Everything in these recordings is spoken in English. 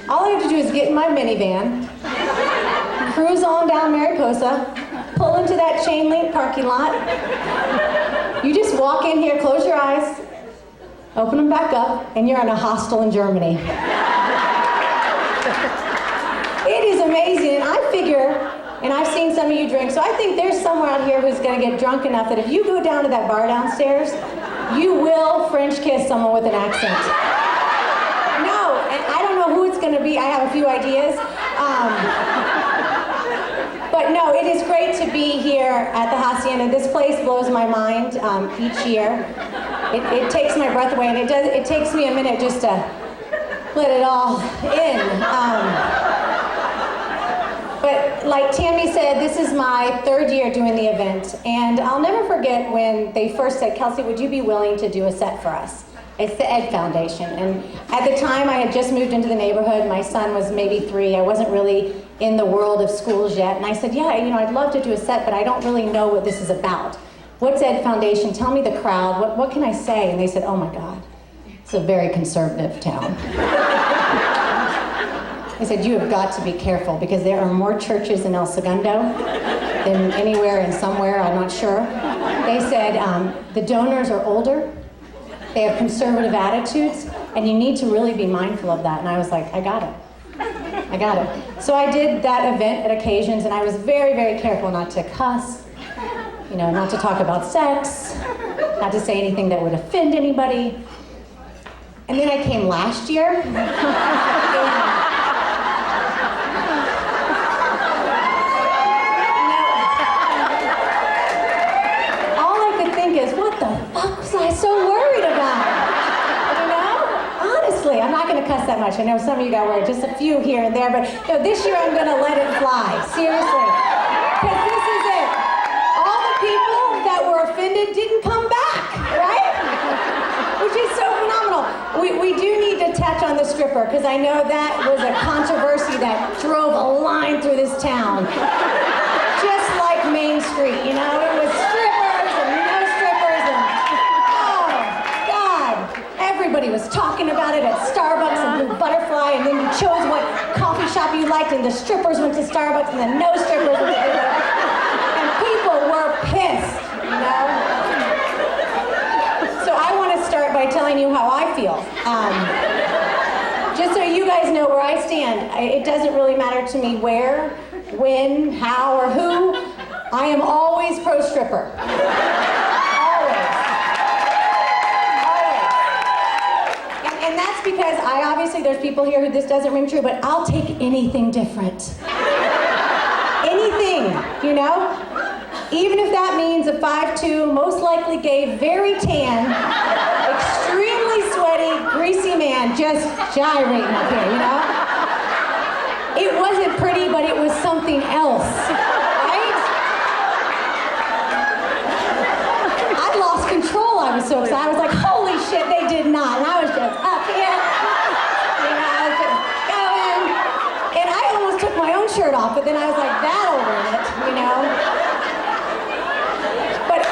All I have to do is get in my minivan, cruise on down Mariposa, pull into that chain link parking lot. You just walk in here, close your eyes, open them back up, and you're in a hostel in Germany. It is amazing, and I figure, and I've seen some of you drink, so I think there's someone out here who's gonna get drunk enough that if you go down to that bar downstairs, you will French kiss someone with an accent. No, and I don't know who it's gonna be. I have a few ideas. But no, it is great to be here at the Hacienda. This place blows my mind each year. It takes my breath away, and it takes me a minute just to let it all in. But like Tammy said, this is my third year doing the event, and I'll never forget when they first said, Kelsey, would you be willing to do a set for us? It's the Ed Foundation, and at the time I had just moved into the neighborhood. My son was maybe 3. I wasn't really in the world of schools yet, and I said, yeah, I'd love to do a set, but I don't really know what this is about. What's Ed Foundation? Tell me the crowd. What can I say? And they said, oh my God, it's a very conservative town. They said, you have got to be careful because there are more churches in El Segundo than anywhere and somewhere, I'm not sure. They said, the donors are older, they have conservative attitudes, and you need to really be mindful of that. And I was like, I got it. So I did that event at occasions, and I was very, very careful not to cuss, not to talk about sex, not to say anything that would offend anybody. And then I came last year. I'm not going to cuss that much. I know some of you got worried, just a few here and there, but this year I'm going to let it fly, seriously. Because this is it. All the people that were offended didn't come back, right? Which is so phenomenal. We do need to touch on the stripper, because I know that was a controversy that drove a line through this town. Just like Main Street, it was strippers and no strippers, and oh, God. Everybody was talking about it at Starbucks and Blue Butterfly, and then you chose what coffee shop you liked, and the strippers went to Starbucks, and the no strippers went to Blue Butterfly. And people were pissed, So I want to start by telling you how I feel. Just so you guys know where I stand. It doesn't really matter to me where, when, how, or who. I am always pro-stripper. And that's because obviously there's people here who this doesn't ring true, but I'll take anything different. Anything, Even if that means a 5'2", most likely gay, very tan, extremely sweaty, greasy man just gyrating up here, It wasn't pretty, but it was something else, right? I lost control, I was so excited. I was like, holy shit, they did not. And I was just up here. I was just going. And I almost took my own shirt off, but then I was like, that'll ruin it, But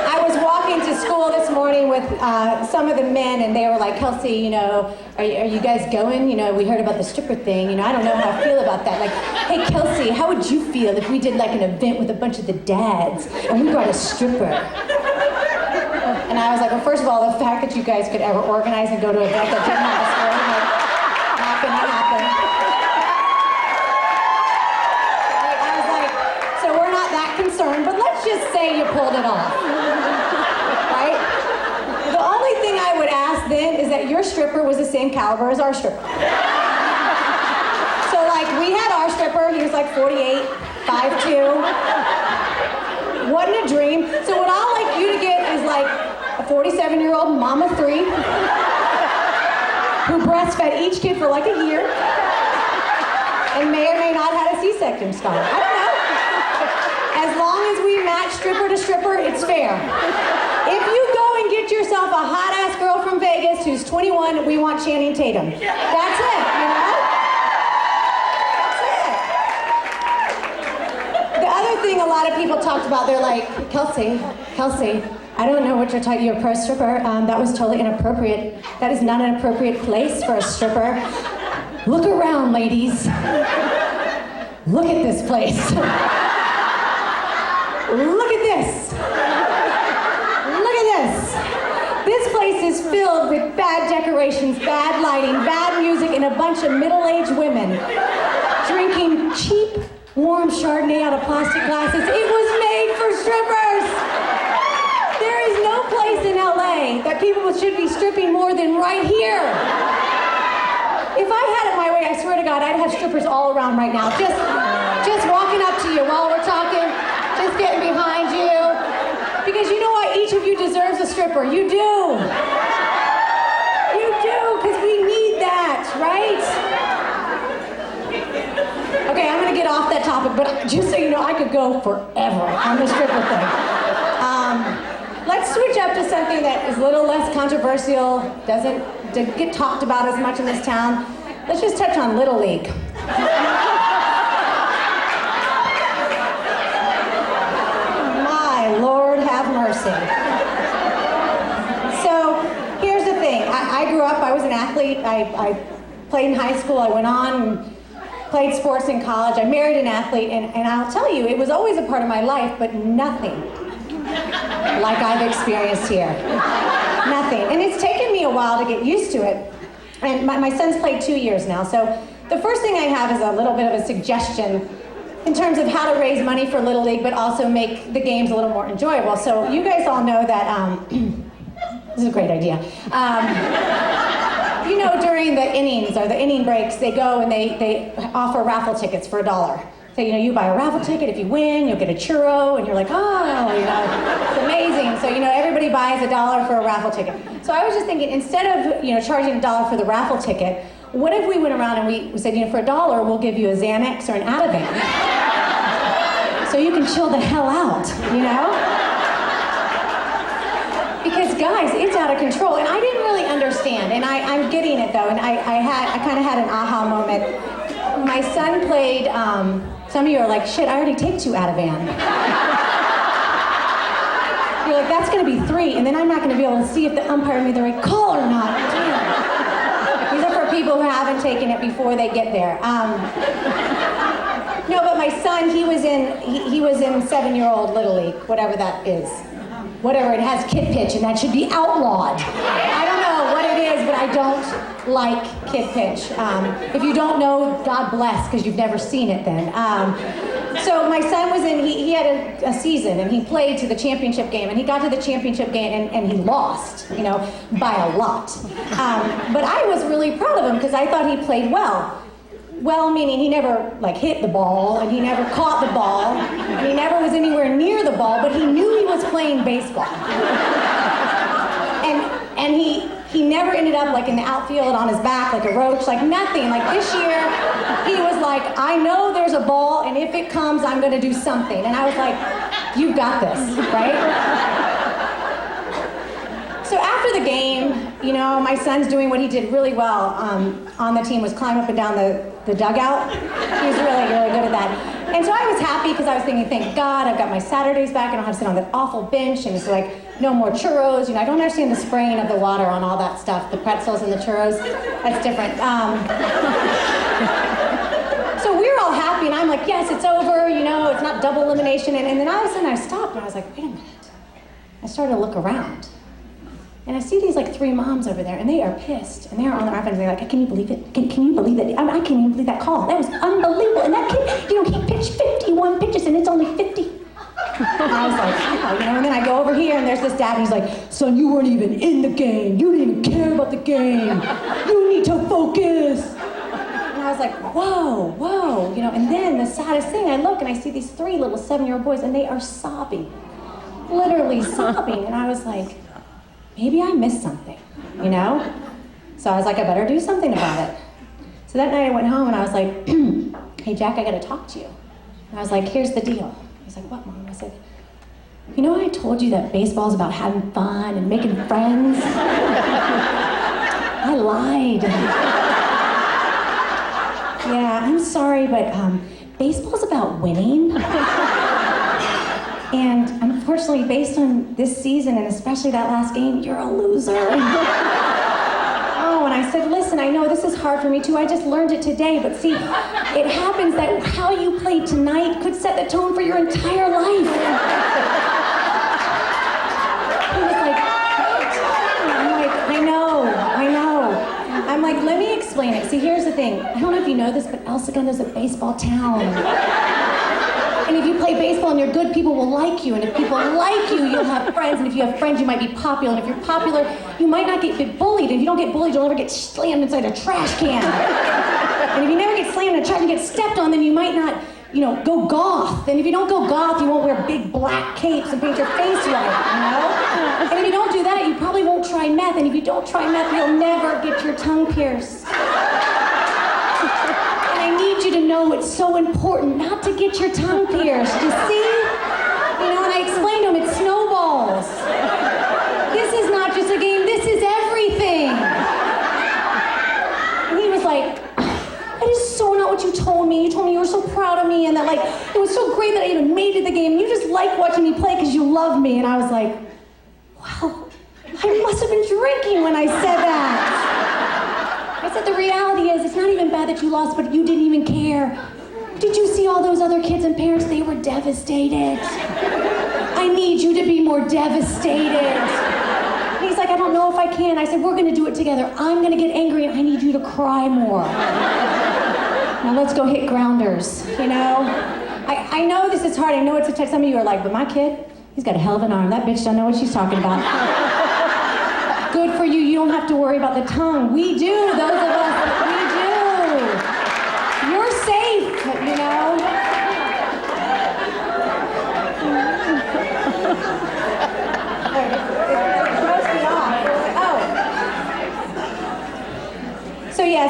I was walking to school this morning with some of the men, and they were like, Kelsey, are you guys going? We heard about the stripper thing. I don't know how I feel about that. Like, hey, Kelsey, how would you feel if we did like an event with a bunch of the dads and we brought a stripper? And I was like, well, first of all, the fact that you guys could ever organize and go to an event that didn't have a story, not gonna happen. I was like, so we're not that concerned, but let's just say you pulled it off, right? The only thing I would ask then is that your stripper was the same caliber as our stripper. So like, we had our stripper, he was like 48, 5'2". Wasn't a dream. So what I'd like you to get is like a 47-year-old mama 3 who breastfed each kid for like a year and may or may not have had a C-section scar. I don't know. As long as we match stripper to stripper, it's fair. If you go and get yourself a hot-ass girl from Vegas who's 21, we want Channing Tatum. That's it, That's it. The other thing a lot of people talked about, they're like, Kelsey, I don't know what you're talking. You're a pro stripper. That was totally inappropriate. That is not an appropriate place for a stripper. Look around, ladies. Look at this place. Look at this. Look at this. This place is filled with bad decorations, bad lighting, bad music, and a bunch of middle-aged women drinking cheap, warm Chardonnay out of plastic glasses. It was made for strippers. There is no place in LA that people should be stripping more than right here. If I had it my way, I swear to God, I'd have strippers all around right now. Just walking up to you while we're talking, just getting behind you. Because you know what? Each of you deserves a stripper. You do. You do, because we need that, right? Okay, I'm gonna get off that topic, but just so you know, I could go forever on the stripper thing. Let's switch up to something that is a little less controversial, doesn't get talked about as much in this town. Let's just touch on Little League. My Lord have mercy. So here's the thing. I grew up, I was an athlete. I played in high school. I went on and played sports in college. I married an athlete, and I'll tell you, it was always a part of my life, but nothing like I've experienced here. Nothing. And it's taken me a while to get used to it. And my son's played 2 years now, so the first thing I have is a little bit of a suggestion in terms of how to raise money for Little League, but also make the games a little more enjoyable. So you guys all know that, this is a great idea. You know, during the innings or the inning breaks, they go and they offer raffle tickets for $1. So, you know, you buy a raffle ticket, if you win, you'll get a churro, and you're like, oh, you know, it's amazing. So, you know, everybody buys $1 for a raffle ticket. So I was just thinking, instead of, you know, charging $1 for the raffle ticket, what if we went around and we said, you know, for $1, we'll give you a Xanax or an Ativan. So you can chill the hell out, you know? Because guys, it's out of control. And I didn't really understand, and I'm getting it though, and I kind of had an aha moment. My son played, some of you are like, shit, I already take 2 Ativan. You're like, that's gonna be 3, and then I'm not gonna be able to see if the umpire made the right call or not. Damn. These are for people who haven't taken it before they get there. No, but my son, he was in 7-year-old Little League, whatever that is. Whatever, it has kid pitch, and that should be outlawed. I don't know what it is, but I don't like kid pitch. If you don't know, God bless, because you've never seen it then. So my son was he had a season, and he played to the championship game, and he got to the championship game, and he lost, you know, by a lot. But I was really proud of him, because I thought he played well. Well, meaning he never, like, hit the ball, and he never caught the ball, and he never was anywhere near the ball, but he knew he was playing baseball. And he never ended up, like, in the outfield on his back like a roach, like nothing. Like, this year, he was like, I know there's a ball, and if it comes, I'm gonna do something. And I was like, you've got this, right? So after the game, you know, my son's doing what he did really well on the team, was climb up and down the dugout. He was really, really good at that. And so I was happy, because I was thinking, thank God, I've got my Saturdays back, I don't have to sit on that awful bench, and it's like, no more churros. You know, I don't understand the spraying of the water on all that stuff, the pretzels and the churros. That's different. So we were all happy, and I'm like, yes, it's over, you know, it's not double elimination. And then all of a sudden I stopped, and I was like, wait a minute. I started to look around. And I see these like 3 moms over there, and they are pissed, and they're on their iPhones. They're like, "Can you believe it? Can you believe it? I can't even believe that call. That was unbelievable." And that kid, you know, he pitched 51 pitches, and it's only 50. And I was like, "Oh," you know. And then I go over here, and there's this dad, and he's like, "Son, you weren't even in the game. You didn't even care about the game. You need to focus." And I was like, "Whoa, you know." And then the saddest thing, I look, and I see these 3 little 7-year-old boys, and they are sobbing, literally sobbing. And I was like, maybe I missed something, you know? So I was like, I better do something about it. So that night I went home, and I was like, hey, Jack, I gotta talk to you. And I was like, here's the deal. He was like, what, Mom? I said, you know, I told you that baseball's about having fun and making friends? I lied. Yeah, I'm sorry, but baseball's about winning. And unfortunately, based on this season, and especially that last game, you're a loser. Oh, and I said, listen, I know this is hard for me too. I just learned it today, but see, it happens that how you played tonight could set the tone for your entire life. He was like, I'm like, I know. I'm like, let me explain it. See, here's the thing. I don't know if you know this, but El Segundo is a baseball town. And if you play baseball and you're good, people will like you. And if people like you, you'll have friends. And if you have friends, you might be popular. And if you're popular, you might not get bullied. And if you don't get bullied, you'll never get slammed inside a trash can. And if you never get slammed in a trash can, get stepped on, then you might not, go goth. And if you don't go goth, you won't wear big black capes and paint your face white, And if you don't do that, you probably won't try meth. And if you don't try meth, you'll never get your tongue pierced. I need you to know it's so important not to get your tongue pierced, you see? And I explained to him, it snowballs. This is not just a game, this is everything. And he was like, that is so not what you told me. You told me you were so proud of me and that it was so great that I even made it the game. You just like watching me play because you love me. And I was like, well, I must have been drinking when I said that. I said, the reality is, it's not even bad that you lost, but you didn't even care. Did you see all those other kids and parents? They were devastated. I need you to be more devastated. And he's like, I don't know if I can. I said, we're gonna do it together. I'm gonna get angry and I need you to cry more. Now let's go hit grounders, I know this is hard. I know it's a touch. Some of you are like, but my kid, he's got a hell of an arm. That bitch doesn't know what she's talking about. Good for you, you don't have to worry about the tongue. We do, those of us, we do. You're safe,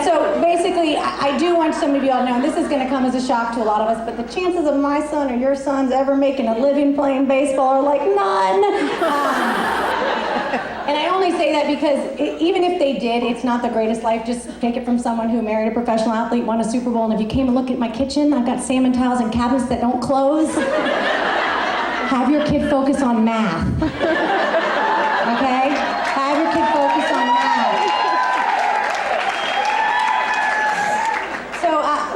So basically, I do want some of you all to know, and this is gonna come as a shock to a lot of us, but the chances of my son or your sons ever making a living playing baseball are like none. And I only say that because even if they did, it's not the greatest life. Just take it from someone who married a professional athlete, won a Super Bowl, and if you came and look at my kitchen, I've got salmon tiles and cabinets that don't close. Have your kid focus on math. Okay? Have your kid focus on math. So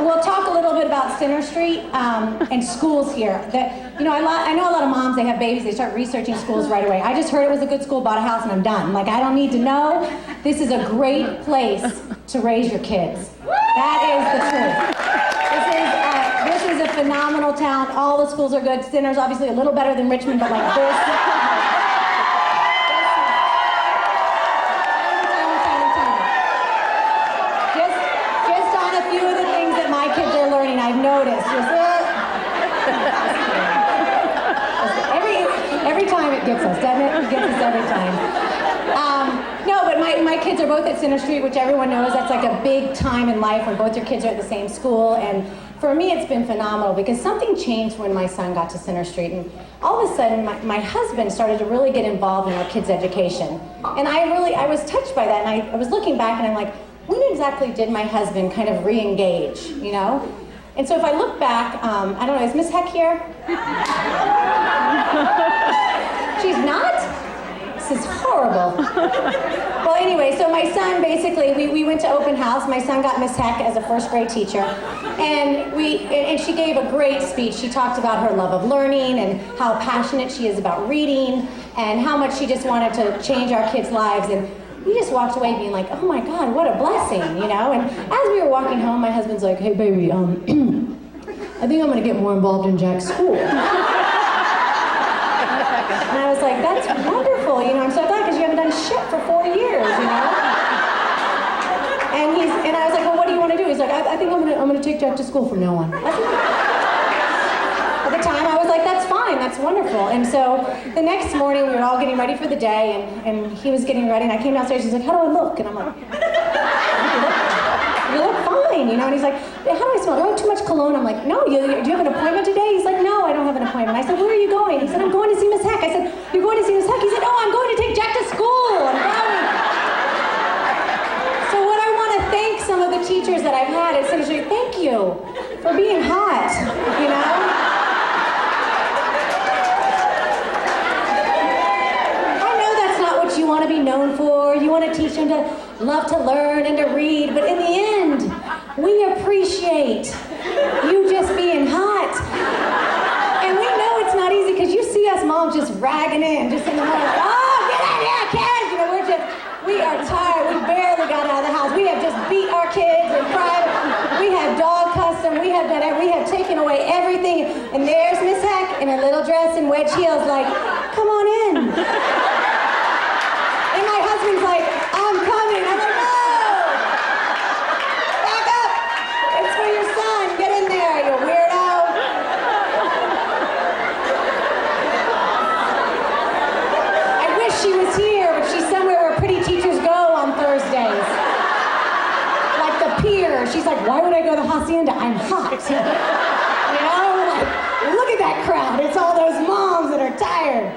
we'll talk a little bit about Center Street and schools here. I know a lot of moms, they have babies, they start researching schools right away. I just heard it was a good school, bought a house, and I'm done. I don't need to know. This is a great place to raise your kids. That is the truth. This is a phenomenal town. All the schools are good. Center's obviously a little better than Richmond, but like this. Just on a few of the things that my kids are learning, I've noticed. Every time it gets us, doesn't it? It gets us every time. No, but my kids are both at Center Street, which everyone knows that's like a big time in life when both your kids are at the same school. And for me, it's been phenomenal because something changed when my son got to Center Street. And all of a sudden, my husband started to really get involved in our kids' education. And I was touched by that. And I was looking back and I'm like, when exactly did my husband kind of re-engage, And so if I look back, I don't know, is Miss Heck here? She's not? This is horrible. Well, anyway, so my son, basically, we went to open house. My son got Miss Heck as a first grade teacher. And she gave a great speech. She talked about her love of learning and how passionate she is about reading and how much she just wanted to change our kids' lives. And we just walked away being like, oh my God, what a blessing, And as we were walking home, my husband's like, hey baby, I think I'm gonna get more involved in Jack's school. And I was like, that's wonderful, I'm so glad because you haven't done shit for 4 years, And I was like, well, what do you want to do? He's like, I think I'm gonna take Jack to school from now on. At the time, I was like, that's fine, that's wonderful. And so the next morning, we were all getting ready for the day, and he was getting ready, and I came downstairs, he's like, how do I look? And I'm like, you look fine, And he's like, how do I smell? Do I have too much cologne? I'm like, no, do you have an appointment today? He's like, no, I don't have an appointment. I said, where are you going? He said, I'm going to see Miss Heck. I said, you're going to see Miss Heck? He said, oh, I'm going to take Jack to school. So what I want to thank some of the teachers that I've had at Center Street, thank you for being hot, want to be known for. You want to teach them to love to learn and to read. But in the end, we appreciate you just being hot. And we know it's not easy because you see us moms just ragging in, just in the morning, oh, get in here, kids! You know, we are tired. We barely got out of the house. We have just beat our kids and cried. We have dog cussed them. We have taken away everything. And there's Miss Heck in her little dress and wedge heels like, come on in. And my husband's like, I'm coming. I'm like, no! Back up! It's for your son. Get in there, you weirdo. I wish she was here, but she's somewhere where pretty teachers go on Thursdays. Like the pier. She's like, why would I go to the hacienda? I'm hot. You know, like, look at that crowd. It's all those moms that are tired.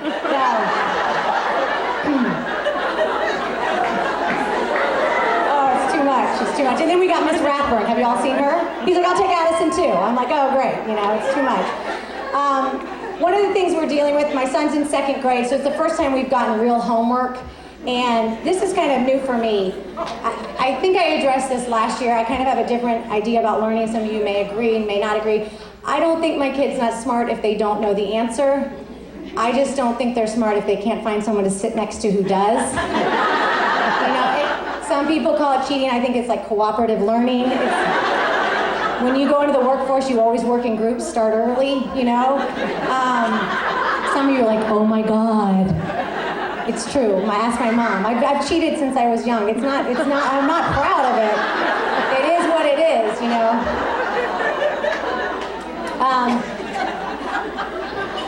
Oh, it's too much. It's too much. And then we got Miss Rathburn. Have you all seen her? He's like, I'll take Addison too. I'm like, oh, great. You know, it's too much. One of the things we're dealing with, my son's in 2nd grade, so it's the first time we've gotten real homework. And this is kind of new for me. I think I addressed this last year. I kind of have a different idea about learning. Some of you may agree and may not agree. I don't think my kid's not smart if they don't know the answer. I just don't think they're smart if they can't find someone to sit next to who does. You know, some people call it cheating. I think it's like cooperative learning. When you go into the workforce, you always work in groups, start early, you know? Some of you are like, oh my God. It's true. Ask my mom. I've cheated since I was young. I'm not proud of it. It is what it is, you know?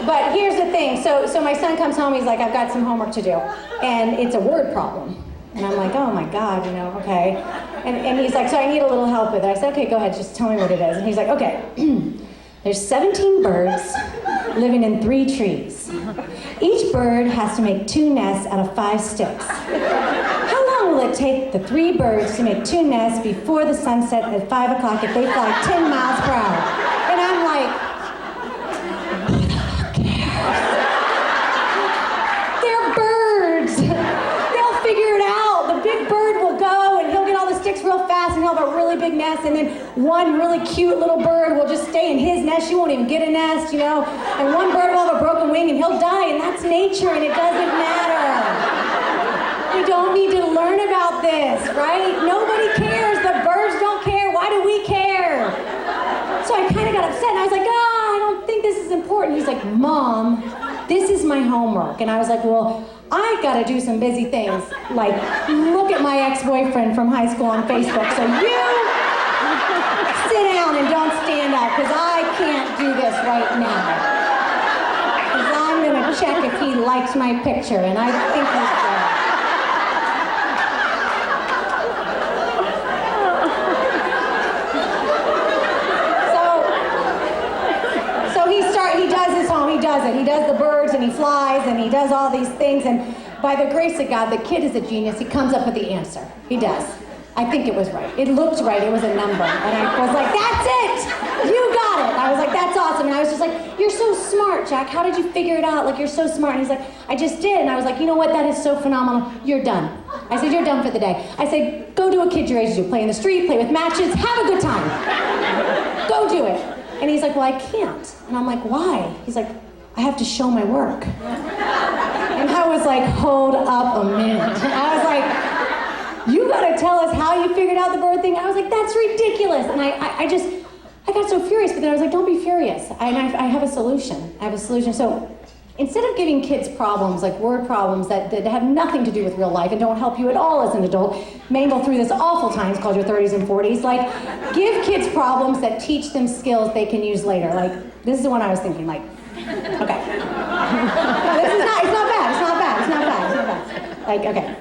But here's the thing. So my son comes home, he's like, I've got some homework to do. And it's a word problem. And I'm like, oh my God, you know, okay. And he's like, so I need a little help with it. I said, okay, go ahead, just tell me what it is. And he's like, okay, there's 17 birds living in 3 trees. Each bird has to make 2 nests out of 5 sticks. How long will it take the 3 birds to make 2 nests before the sunset at 5 o'clock if they fly 10 miles per hour? And I'm like, who the fuck cares? They're birds. They'll figure it out. The big bird will go and he'll get all the sticks real fast and he'll have a really big nest, and then one really cute little bird will just stay in his nest. She won't even get a nest, you know, and one bird will have a broken wing and he'll die, and that's nature and it doesn't matter. We don't need to learn about this, right? Nobody cares. The birds don't care. Why do we care? So I kind of got upset and I was like, I don't think this is important. He's like, Mom, this is my homework. And I was like, well, I gotta do some busy things, like look at my ex-boyfriend from high school on Facebook. So you sit down and don't stand up, because I can't do this right now. Because I'm gonna check if he likes my picture, and I think he's good. He does his home, he does it. He does the birds and he flies and he does all these things, and by the grace of God, the kid is a genius. He comes up with the answer. He does. I think it was right. It looked right. It was a number. And I was like, that's it! You got it! I was like, that's awesome. And I was just like, you're so smart, Jack. How did you figure it out? Like, you're so smart. And he's like, I just did. And I was like, you know what? That is so phenomenal. You're done. I said, you're done for the day. I said, go do what kids your age do. Play in the street, play with matches, have a good time. Go do it. And he's like, well, I can't. And I'm like, why? He's like, I have to show my work. And I was like, hold up a minute. I was like, you gotta tell us how you figured out the bird thing. I was like, that's ridiculous. And I got so furious, but then I was like, don't be furious. I have a solution. I have a solution. So instead of giving kids problems, like word problems that have nothing to do with real life and don't help you at all as an adult, mangle through this awful times called your 30s and 40s, like give kids problems that teach them skills they can use later. Like, this is the one I was thinking, like, okay. No, this is not, it's not bad, it's not bad, it's not bad, it's not bad. Like, okay.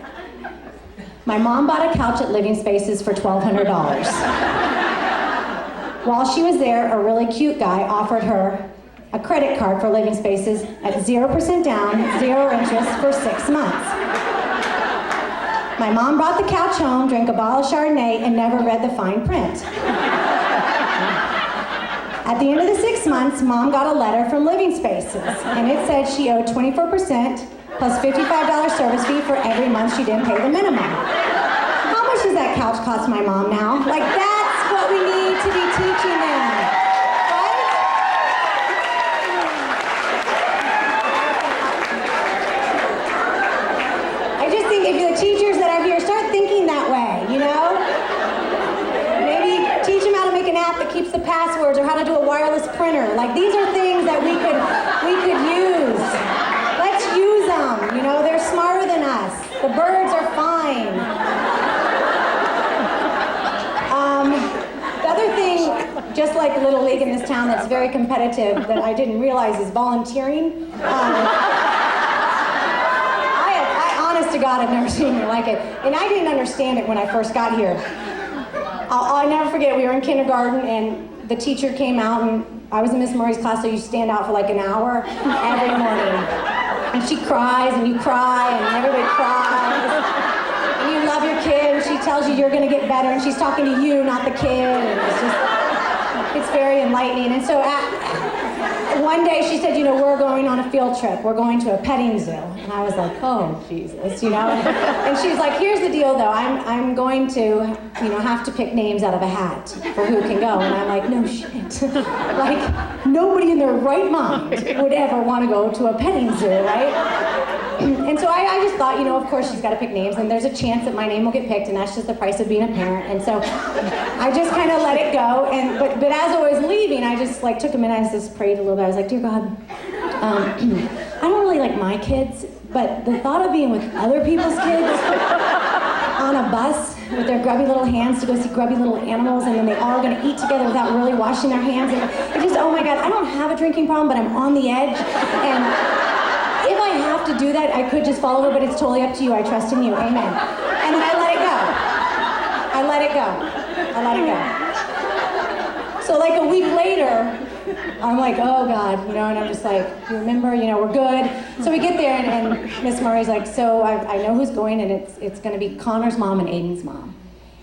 My mom bought a couch at Living Spaces for $1,200. While she was there, a really cute guy offered her a credit card for Living Spaces at 0% down, 0 interest for 6 months. My mom brought the couch home, drank a bottle of Chardonnay, and never read the fine print. At the end of the 6 months, Mom got a letter from Living Spaces, and it said she owed 24% plus $55 service fee for every month she didn't pay the minimum. How much does that couch cost my mom now? Like, that's what we need to be teaching them, right? I just think if the teachers that are here start thinking that way, you know? Maybe teach them how to make an app that keeps the passwords or how to do a wireless printer. Like, these are things that we could use. Let's use them, you know? They're smarter than us. The birds are fine. The other thing, just like Little League in this town that's very competitive that I didn't realize is volunteering. I honest to God, I've never seen anything like it. And I didn't understand it when I first got here. I'll never forget, we were in kindergarten and the teacher came out, and I was in Miss Murray's class, so you stand out for like an hour every morning. And she cries and you cry and everybody cries. And you love your kid and she tells you you're gonna get better and she's talking to you, not the kid. And it's very enlightening. And so one day she said, you know, we're going on a field trip. We're going to a petting zoo. And I was like, oh, Jesus, you know? And she's like, here's the deal, though. I'm going to, you know, have to pick names out of a hat for who can go. And I'm like, no shit. Like, nobody in their right mind would ever want to go to a petting zoo, right? And so I just thought, you know, of course she's got to pick names, and there's a chance that my name will get picked, and that's just the price of being a parent. And so I just kind of let it go. And but as I was leaving, I just like took a minute. I just prayed a little bit. I was like, dear God, I don't really like my kids, but the thought of being with other people's kids on a bus with their grubby little hands to go see grubby little animals, and then they all are going to eat together without really washing their hands. And it just, oh my God, I don't have a drinking problem, but I'm on the edge. And if I have to do that, I could just follow her, but it's totally up to you. I trust in you. Amen. And then I let it go. I let it go. I let it go. So like a week later, I'm like, oh God, you know, and I'm just like, you remember, you know, we're good. So we get there, and Miss Murray's like, so I know who's going, and it's going to be Connor's mom and Aiden's mom.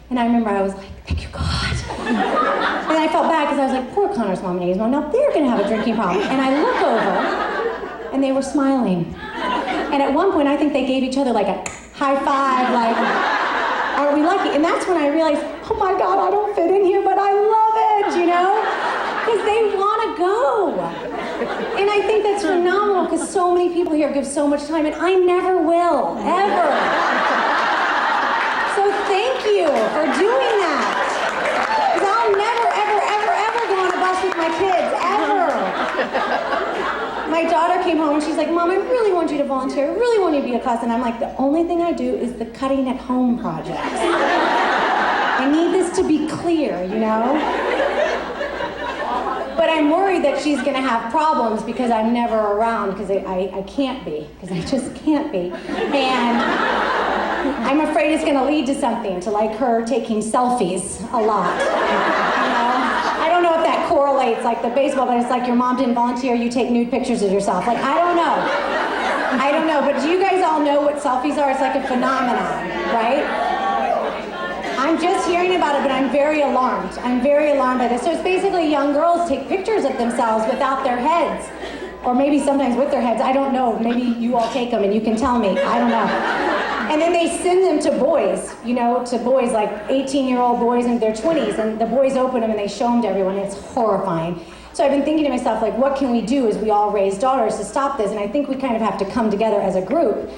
And I remember I was like, thank you, God. And I felt bad because I was like, poor Connor's mom and Aiden's mom. Now they're going to have a drinking problem. And I look over, and they were smiling. And at one point, I think they gave each other like a high five, like, aren't we lucky? And that's when I realized, oh my God, I don't fit in here, but I love it, you know? Because they want to go. And I think that's phenomenal because so many people here give so much time, and I never will, ever. So thank you for doing that. Because I'll never, ever, ever, ever go on a bus with my kids, ever. My daughter came home and she's like, Mom, I really want you to volunteer. I really want you to be a class. And I'm like, the only thing I do is the cutting at home projects. I need this to be clear, you know? But I'm worried that she's gonna have problems because I'm never around, because I can't be, because I just can't be. And I'm afraid it's gonna lead to something, to like her taking selfies a lot, you know? I don't know if that correlates, like the baseball, but it's like your mom didn't volunteer, you take nude pictures of yourself. Like, I don't know, but do you guys all know what selfies are? It's like a phenomenon, right? I'm just hearing about it, but I'm very alarmed. I'm very alarmed by this. So it's basically young girls take pictures of themselves without their heads, or maybe sometimes with their heads. I don't know. Maybe you all take them and you can tell me. I don't know. And then they send them to boys, you know, to boys like 18-year-old boys in their 20s, and the boys open them and they show them to everyone. It's horrifying. So I've been thinking to myself, like, what can we do as we all raise daughters to stop this? And I think we kind of have to come together as a group.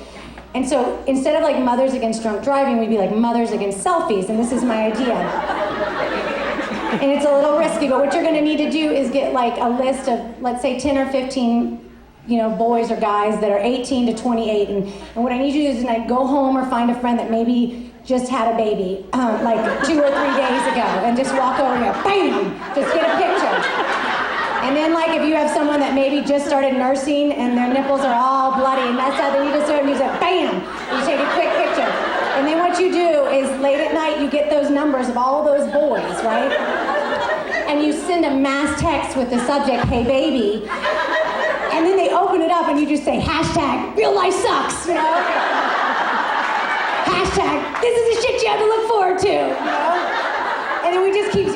And so instead of like Mothers Against Drunk Driving, we'd be like Mothers Against Selfies, and this is my idea. And it's a little risky, but what you're gonna need to do is get like a list of, let's say 10 or 15, you know, boys or guys that are 18 to 28, and what I need you to do is like go home or find a friend that maybe just had a baby like 2 or 3 days ago, and just walk over and go, bam, just get a picture. And then like if you have someone that maybe just started nursing and their nipples are all bloody and messed up, then you just do it and you say, bam, and you take a quick picture. And then what you do is late at night you get those numbers of all those boys, right? And you send a mass text with the subject, hey baby, and then they open it up and you just say, hashtag, real life sucks, you know? Hashtag, this is the shit you have to look forward to, you know? And then we just keep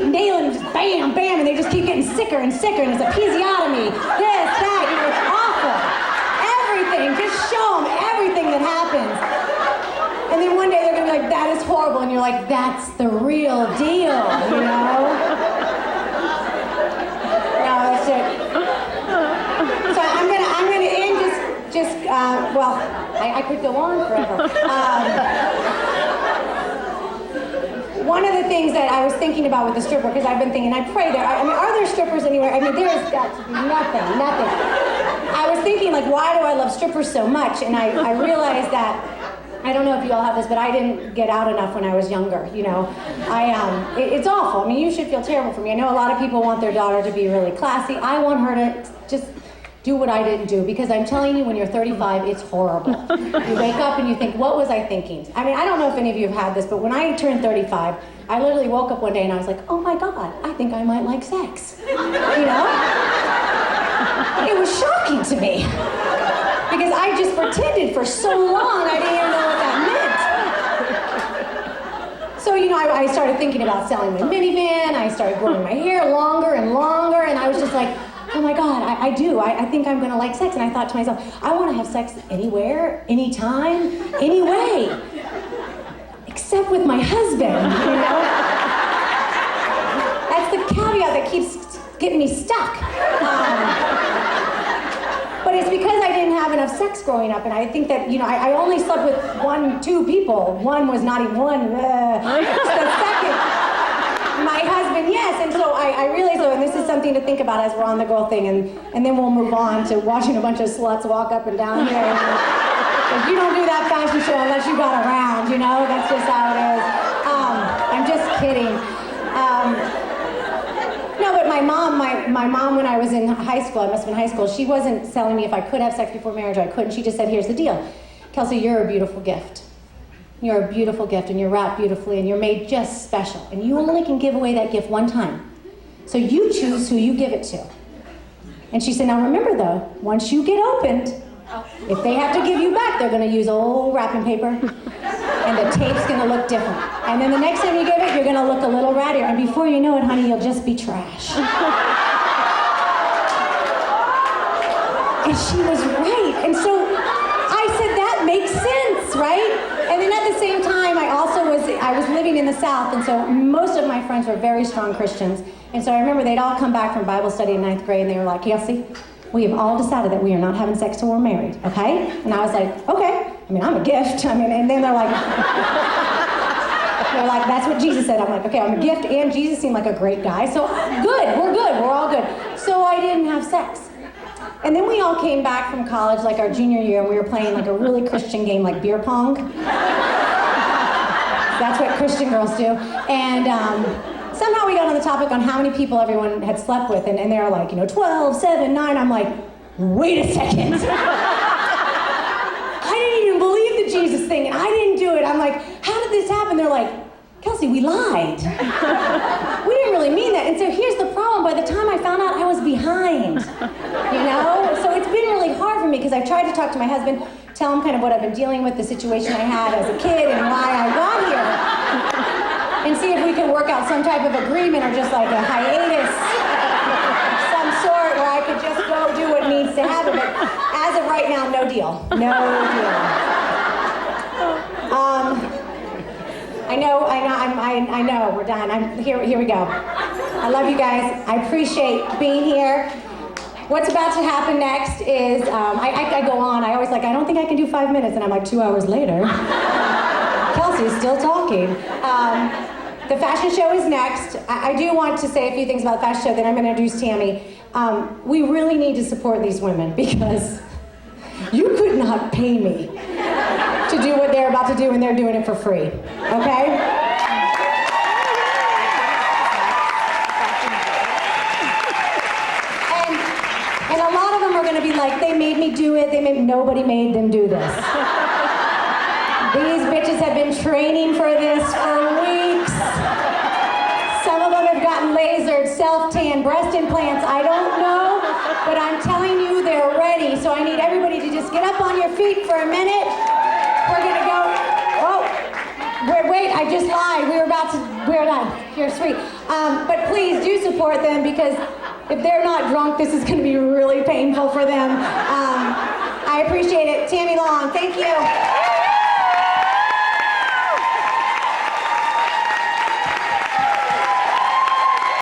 nailing them, just bam, bam, and they just keep getting sicker and sicker, and it's episiotomy, this, that, you know, it's awful. Everything. mean, just show them everything that happens. And then one day they're gonna be like, that is horrible. And you're like, that's the real deal, you know? No, that's it. So I'm gonna end well, I could go on forever. One of the things that I was thinking about with the stripper, because I've been thinking, I pray there, I mean, are there strippers anywhere? I mean, there's got to be nothing. I was thinking, like, why do I love strippers so much? And I realized that, I don't know if you all have this, but I didn't get out enough when I was younger, you know. It's awful. I mean, you should feel terrible for me. I know a lot of people want their daughter to be really classy. I want her to just do what I didn't do, because I'm telling you, when you're 35, it's horrible. You wake up and you think, what was I thinking? I mean, I don't know if any of you have had this, but when I turned 35, I literally woke up one day and I was like, oh my God, I think I might like sex. You know? It was shocking to me, because I just pretended for so long I didn't even know what that meant. So, you know, I started thinking about selling my minivan, I started growing my hair longer and longer, and I was just like, oh my God, I do. I think I'm gonna like sex. And I thought to myself, I wanna have sex anywhere, anytime, anyway. Except with my husband, you know? That's the caveat that keeps getting me stuck. But it's because I didn't have enough sex growing up, and I think that, you know, I only slept with two people. One was not even one. The second. My husband, yes, and so I realized, and this is something to think about as we're on the girl thing, and then we'll move on to watching a bunch of sluts walk up and down here. Because you don't do that fashion show unless you got around, you know? That's just how it is. I'm just kidding. No, but my mom, when I was in high school, I must have been in high school, she wasn't telling me if I could have sex before marriage or I couldn't. She just said, here's the deal. Kelsey, you're a beautiful gift. You're a beautiful gift, and you're wrapped beautifully, and you're made just special. And you only can give away that gift one time. So you choose who you give it to. And she said, now remember though, once you get opened, if they have to give you back, they're gonna use old wrapping paper, and the tape's gonna look different. And then the next time you give it, you're gonna look a little rattier, and before you know it, honey, you'll just be trash. And she was right. And so I said, that makes sense, right? And then at the same time, I was living in the South, and so most of my friends were very strong Christians. And so I remember they'd all come back from Bible study in 9th grade, and they were like, Kelsey, we have all decided that we are not having sex till we're married, okay? And I was like, okay. I mean, I'm a gift. I mean, and then they're like, that's what Jesus said. I'm like, okay, I'm a gift, and Jesus seemed like a great guy, so good, we're all good. So I didn't have sex. And then we all came back from college, like our junior year, and we were playing like a really Christian game, like beer pong. That's what Christian girls do. And somehow we got on the topic on how many people everyone had slept with, and they were like, 12, 7, 9. I'm like, wait a second. I didn't even believe the Jesus thing, and I didn't do it. I'm like, how did this happen? They're like, Kelsey, we lied. We didn't really mean that. And so here's the problem. By the time I found out, I was behind, So it's been really hard for me, because I've tried to talk to my husband, tell him kind of what I've been dealing with, the situation I had as a kid and why I got here, and see if we can work out some type of agreement or just like a hiatus of some sort where I could just go do what needs to happen. But as of right now, no deal. No deal. I know, we're done. Here we go. I love you guys. I appreciate being here. What's about to happen next is, I go on, I don't think I can do 5 minutes, and I'm like 2 hours later. Kelsey's still talking. The fashion show is next. I do want to say a few things about the fashion show, then I'm gonna introduce Tammy. We really need to support these women, because you could not pay me to do what they're about to do, and they're doing it for free, okay? And a lot of them are going to be like, they made me do it. Nobody made them do this. These bitches have been training for this for weeks. Some of them have gotten lasered, self-tan, breast implants. I don't know, but I'm telling you, they're ready. So I need everybody to just get up on your feet for a minute. We're going to go. Oh, wait, I just lied. We're done. You're sweet. But please do support them, because if they're not drunk, this is going to be really painful for them. I I appreciate it. Tammy Long, thank you.